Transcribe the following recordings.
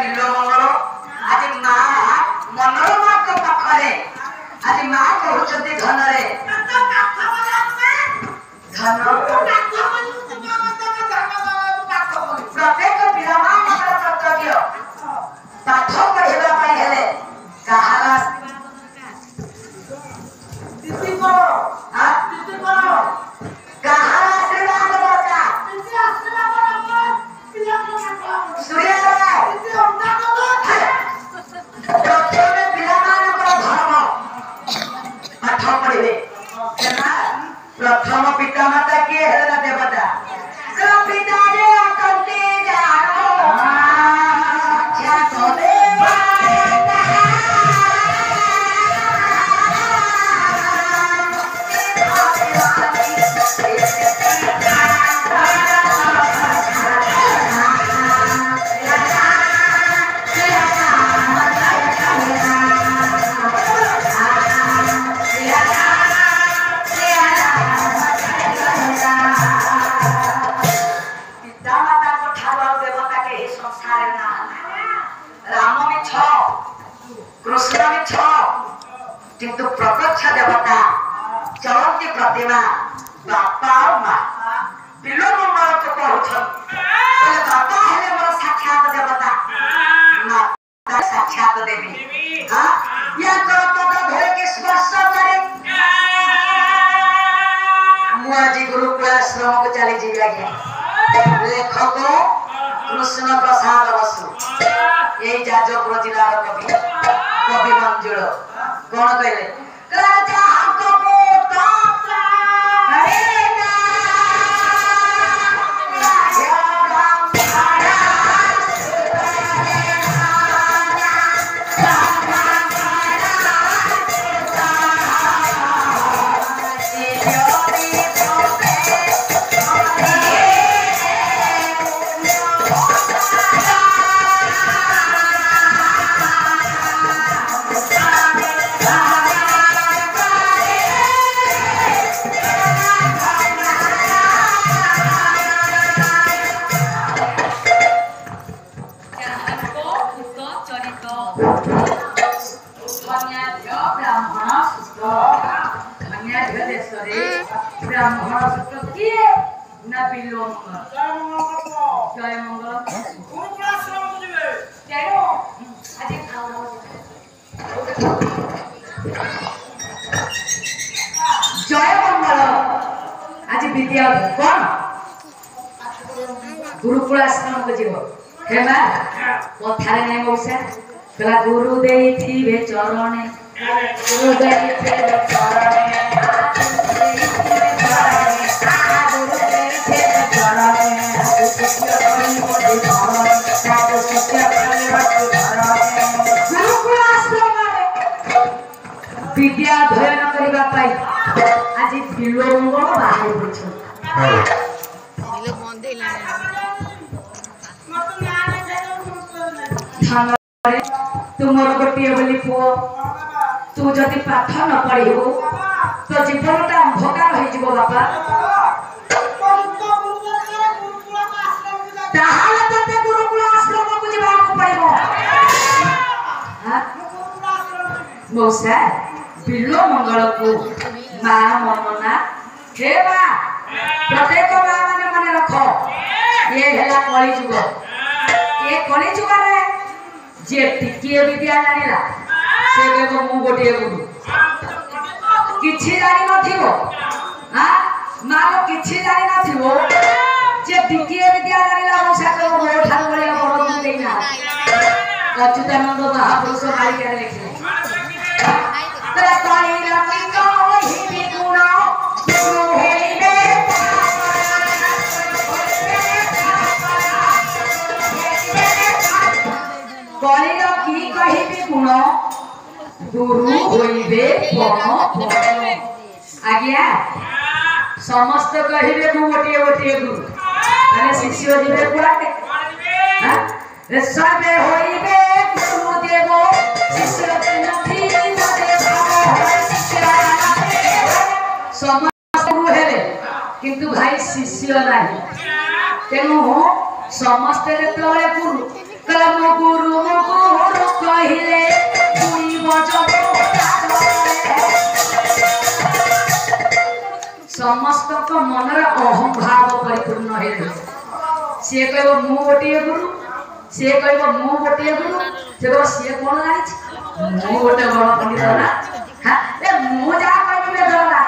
Below मंगल आज माँ मनोरमा को पाखरे आज माँ कहते धन रे धन प्रत्येक पिलामानकर कर्तव्य पाठ पढ़ेबा पई हेले कहारा तिथि करो कहारा आशीर्वाद बता तिथि आशीर्वाद बता सूर्य तिथि अंधा करो प्रत्येक पिलामानकर धर्म पाठ पढ़िबे केना प्रथम पितामाता के हेला देवता पिता जे अकंते जानो क्या तोले कृष्ण में किंतु प्रत्यक्ष देवता चलती प्रतिमा बापा और माँ बिलो मंगल को कहउछन बोले बापा हेले मोर साक्षात देवता माता साक्षात देवी हां या कर तो धरे के स्पर्श करे मुआजी गुरुकुल आश्रम को चली जी गया लेखक कृष्ण प्रसाद बसु यही जाजपुर जिलार कवि कवि मंजुल कौन कहले राजा हमको पोता हरे ना राजा राम सारा गुरुकुल आश्रम को जीव हेमा कथारे नै मौसा कला गुरु देई थिबे चरणे गुरु देई थिबे चरणे गुरुकुल आश्रम विद्या अध्ययन करबा पाई आज बिलोंग बाहर पछ तुम गोटे बोली पुओ तू जदि पाठ न पढ़ू तो जीवनटा अंधकार हो बापा गुरुकुल आश्रम को जावाक पड़ो मौसा बिलो मंगल को माँ मनना हे माँ प्रत्येक माँ माने मन रख ये है कली जुग ये कली जुग जे टिकिए विद्या जानिला से कहबो मु गोटे गुरु किछि जानि नथिबो हां मालो किछि जानि नथिबो जे टिकिए विद्या जानिला मौसा कहबो मोर ठार बलिया बड़ गुरु देना अच्युतानंद महापुरुष मालिका लिखले तरा काली रंगी को ही गुण गुरु हेबे कलिर की कहिबे गुण गुरु होइबे बण आज्ञा समस्त कहिबे मु गोटे गोटे गुरु माने शिष्य दिबे कुआते हां रे सबे होइबे गुरु देव शिष्य नथि मते शिष्य समस्त गुरु हेले किंतु भाई शिष्य नाही तेनु समस्त रे तळे गुरु कलम गुरु ସମସ୍ତଙ୍କ ମନରେ ଅହଂଭାବ ପରିପୂର୍ଣ୍ଣ ହେଇଯାଇଛି। ସିଏ କହିବ ମୁଁ ଗୋଟିଏ ଗୁରୁ, ସିଏ କହିବ ମୁଁ ଗୋଟିଏ ଗୁରୁ, ସେ କହିବ ସିଏ କଣ ଜାଣିଛି, ମୁଁ ଗୋଟେ ବଡ ପଣ୍ଡିତ ନା, ମୁଁ ଯାହା କହିବି ଧରା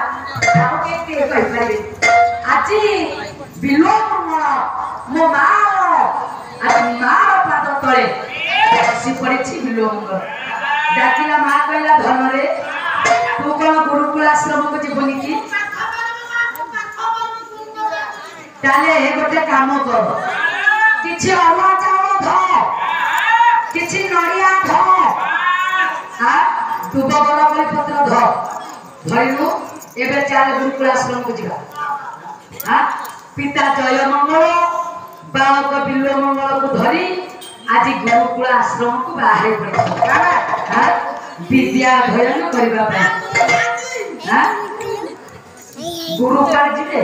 ଆଉ କିଏ କହିପାରିବେ। ଆଜି ବିଲୋ ମଙ୍ଗଳ ମୋ ଆଜି ମାର ପାଦ ତଳେ ବସି ପଡିଛି ବିଲୋ ମଙ୍ଗଳ। ଡାକିଲା ମା କହିଲା ଧନରେ ତୁ କଣ ଗୁରୁକୁଳ ଆଶ୍ରମକୁ ଯିବୁନି କି? ତାହେଲେ ଗୋଟେ କାମ କର, କିଛି ଅରୁଆ ଚାଉଳ ଧ, କିଛି ନଡ଼ିଆ ଧ, ଦୁବ ବରକୋଳି ପତ୍ର ଧ, ଧରିଲୁ ଏବେ ଚାଲ ଗୁରୁକୁଳ ଆଶ୍ରମକୁ ଯିବା। ପିତା ଜୟ ମଙ୍ଗଳ ବାଳକ ବିଲ୍ବ ମଙ୍ଗଳକୁ ଧରି ଆଜି ଗୁରୁକୁଳ ଆଶ୍ରମକୁ ବାହାରି ପଡିଛି ବିଦ୍ୟା ଅଧ୍ୟୟନ କରିବା ପାଇଁ। ଗୁରୁ କୁଆଡେ ଯିବେ?